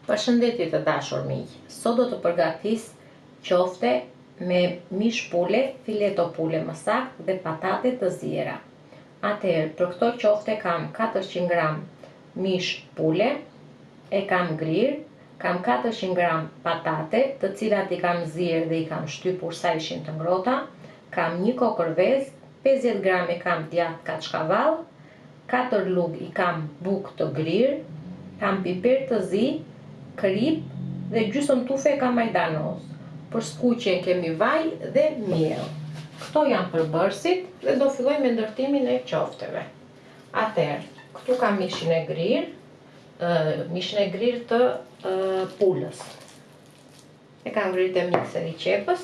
Përshëndetje të dashur miq. Sot do të përgatis qofte me mish pule, fileto pule më saktë dhe patate të ziera. Atëherë, për këto qofte kam 400 gram mish pule, e kam grirë, kam 400 gram patate, të cilat i kam zier dhe i kam shtypur sa ishin të ngrohta, kam një kokër vezë, 50 gram i kam djath kaçkavall, 4 lug i kam bukë të grirë, kam piper të zi, krip dhe gjysmë tufe ka majdanoz. Për skuqjen kemi vaj dhe miell. Këto janë përbërësit dhe do filloj me ndërtimin e qofteve. Atëherë, këtu kam mishin e grirë të pulës. E kam ngritë te mikseri i qepës.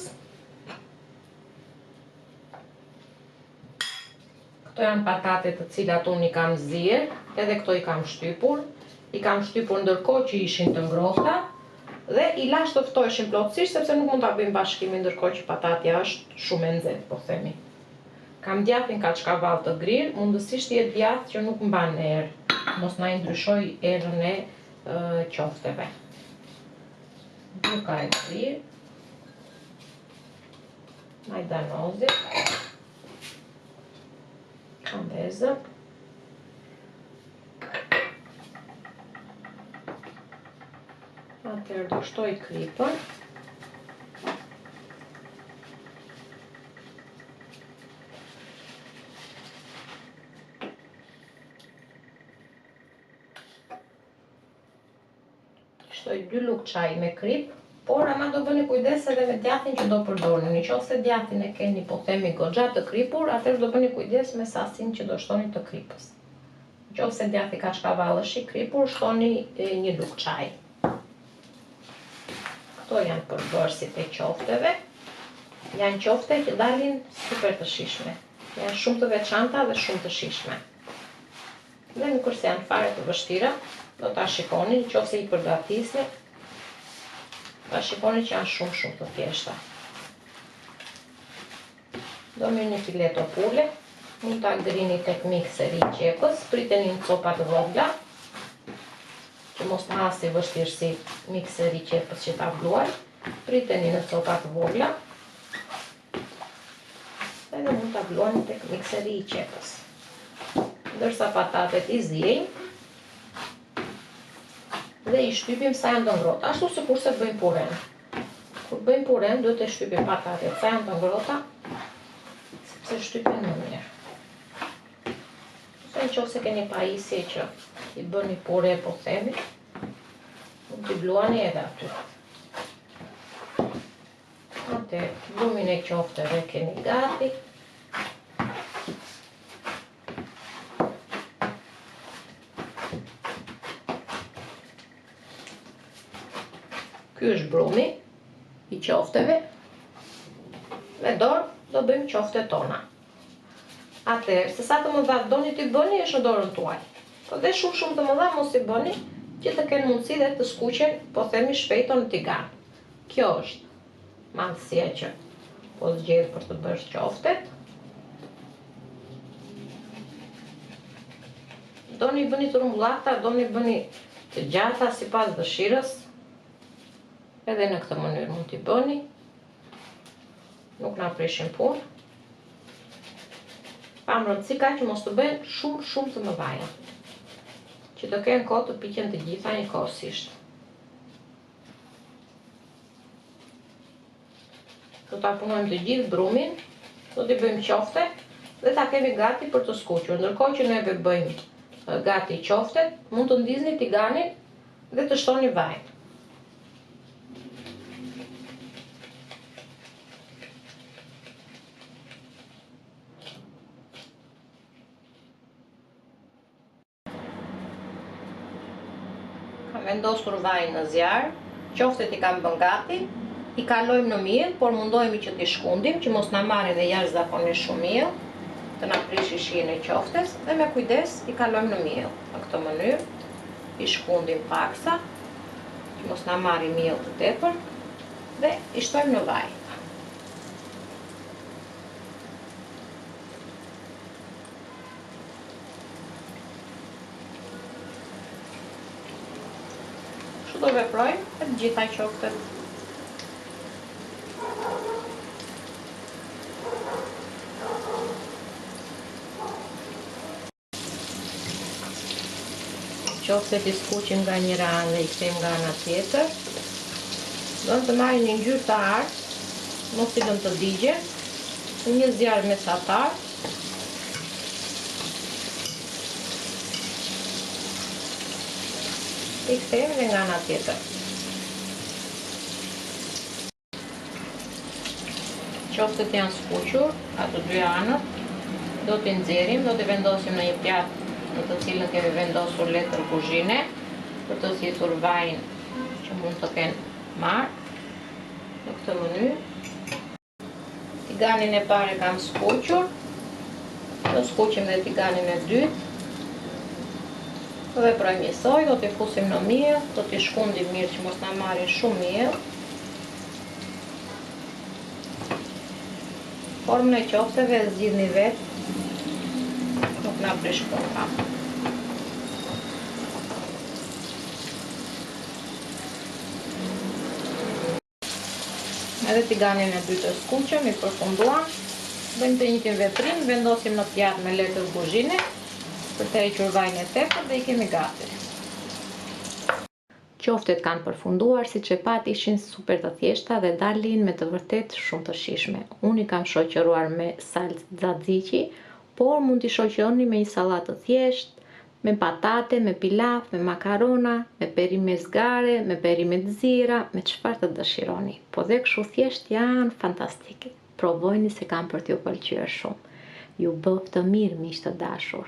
Këto janë patate të cilat unë i kam zier, edhe këto i kam shtypur. I kam shtypur ndërkohë që ishin të ngrohta dhe i lash të ftoheshin plotësisht sepse nuk mund ta bëjmë bashkimin ndërkohë që patatja është shumë e nxehtë, po themi. Kam djathin kaçkavall të grirë, mundësisht jetë djath që nuk mban erë, mos na i ndryshoj erën e qofteve. Buka e grirë, majdanozi, kambeza, atëherë do shtoj kripën. Shtoj 2 lugë çaj me krip, por ama do bëni kujdes edhe me djathin që do përdorni. Nëse djathin e keni, po themi, goxha të kripur, atëherë do bëni kujdes me sasinë që do shtoni të kripës. Nëse djathi kaçkavall është i kripur, shtoni 1 lugë çaj. Këto janë përbërësit e qofteve. Janë qofte që dalin super të shishme. Janë shumë të veçanta dhe shumë të shishme. Dhe nuk është se janë fare të vështira, do ta shikoni, nëse i përgatisni, ta shikoni që janë shumë të thjeshta. Do merrni një fileto pule, mund ta ngrini tek mikseri i qepës, priteni në copa të vogla, që mos të hasi vështirësi mikseri i qepës që ta vluaj, priteni në copa të vogla, edhe mund ta vluani tek mikseri i qepës. Ndërsa patatet i ziejmë dhe i shtypim sa janë të ngrohta, ashtu sikurse bëjmë puren. Kur bëjmë puren, duhet të shtypim patatet sa janë të ngrohta, sepse shtypen më mirë. Nëse keni pajisje që i bëni pure, po themi, mund t'i bluani edhe aty. Atëherë, blumin e qofteve keni gati. Ky është brumi i qofteve. Me dorë do bëjmë qoftet tona. Atëherë, se sa të mëdha doni t'i bëni është në dorën tuaj. Po dhe shumë të mëdha mos i bëni, që të kenë mundësi dhe të skuqen, po themi, shpejt në tigan. Kjo është mangësia që po zgjedh për të bërë qoftet. Doni i bëni të rumbullata, doni i bëni të gjata sipas dëshirës. Edhe në këtë mënyrë mund t'i bëni. Nuk na prishin punë. Pa më rëndësi ka që mos të bëhen shumë të mëdhaja, që të kenë kohë të piqen të gjitha njëkohësisht. Do ta punojmë të gjithë brumin, do t'i bëjmë qofte dhe ta kemi gati për të skuqur. Ndërkohë që neve bëjmë gati qoftet, mund të ndizni tiganin dhe të shtoni vajin. Kam vendosur vajin në zjarr, qoftet i kam bën gati, i kalojmë në miell, por mundohemi që t'i shkundim, që mos na marrin dhe jashtëzakonisht shumë miell, të na prishi shijen e qoftes, dhe me kujdes i kalojmë në miell. Në këtë mënyrë i shkundim paksa, që mos na marri miell të tepër, dhe i shtojmë në vaj. Kështu do veproj për gjitha qoftet. Qoftet I skuqim nga njëra anë dhe I kthejmë nga ana tjetër. Do të marrin një ngjyrë të artë, mos I lëm të digje, një zjarr mesatar. I kthejmë dhe nga ana tjetër. Qoftet janë skuqur, ato dy anët, do t'i nxjerrim, do t'i vendosim në një pjatë në të cilën kemi vendosur letër kuzhine, për të zgjitur vajin që mund të kenë marrë, në këtë mënyrë. Tiganin e parë kam skuqur, do skuqim dhe tiganin e dytë. Do veprojmë njësoj, do t'i fusim në miell, do t'i shkundim mirë që mos na marrin shumë miell. Formën e qofteve e zgjidhni vetë, nuk na prish koha. Edhe tiganin e dytë të skuqëm, I përfunduam. Bëjmë të njëjtin veprim, vendosim në pjatë me letër kuzhine, për të hequr vajin e tepërt dhe I kemi gati. Qoftet kanë përfunduar, siç e pat ishin super të thjeshta dhe dalin me të vërtet shumë të shijshme. Unë I kam shoqëruar me salcë tzatziki, por mund t'i shoqëroni me një sallatë të thjeshtë, me patate, me pilaf, me makarona, me perime zgare, me perime të zira, me çfarë të dëshironi. Po dhe kështu thjesht janë fantastike. Provojni se kanë për t'ju pëlqyer shumë. Ju bëf të mirë, miq të dashur.